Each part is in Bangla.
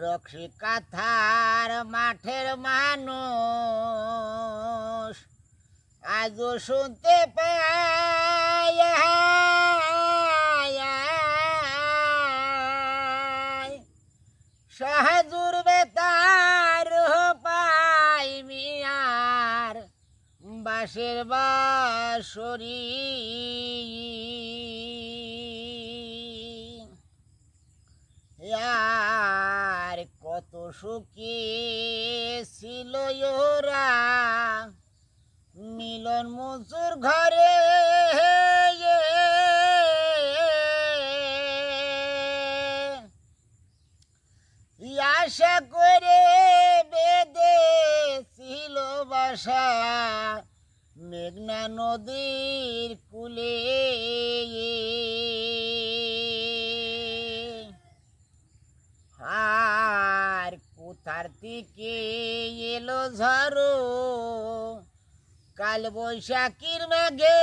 রক্সি কাথার মাঠের মানুষ আজও শুনতে পাই সাহাজুর বেতার পাই মিয়ার বাঁশের বাঁশরি আর কত সুখী ছিল ওরা মিলন মজুর ঘরে আশা করে বেদে ছিল বাসা মেঘনা নদীর কূলে আর কোথার থেকে এলো ঝড়ো কাল বৈশাখীর মেঘে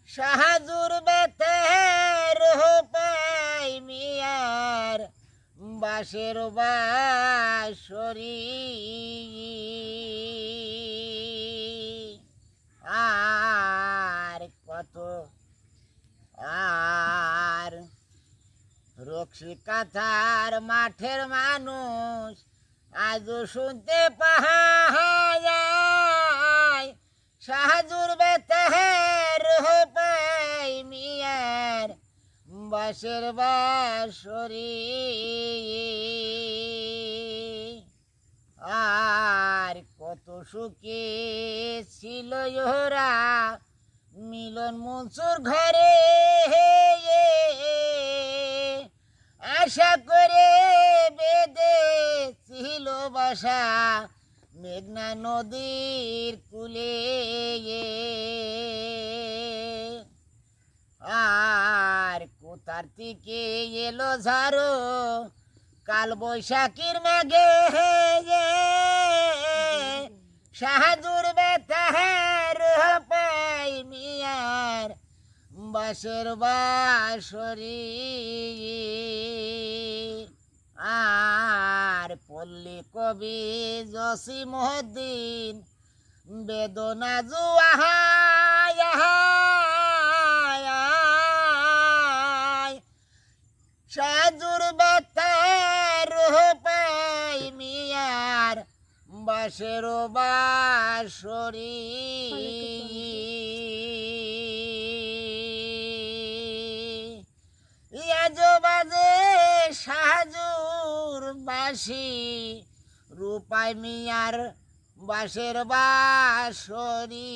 সাহাজুর বেতের পাই মিয়ার বাঁশের বাঁশরি আর কত আর রক্সি কাথার মাঠের মানুষ আজও শুনতে পাহায় সাহাজুর বেতের পাই মিয়ার বাঁশের বাঁশরি আর কত সুখে ছিল ওরা মিলন মনসুর ঘরে আশা করে বেদে ছিল বাসা মেঘনা নদীর কূলে আর কোথার থেকে এলো ঝড়ো কাল বৈশাখীর মেঘে সাহাজুর বেতার পাই মিয়ার বাঁশের বাঁশরি আর পল্লী কবি জসিমউদ্দিন বেদনা জুয়াহায় সাহাজুর বেতার পাই মিয়ার বাঁশের বাঁশরি বাজে সাহাজুর বাঁশি রূপাই মিয়ার বাঁশের বাঁশরি।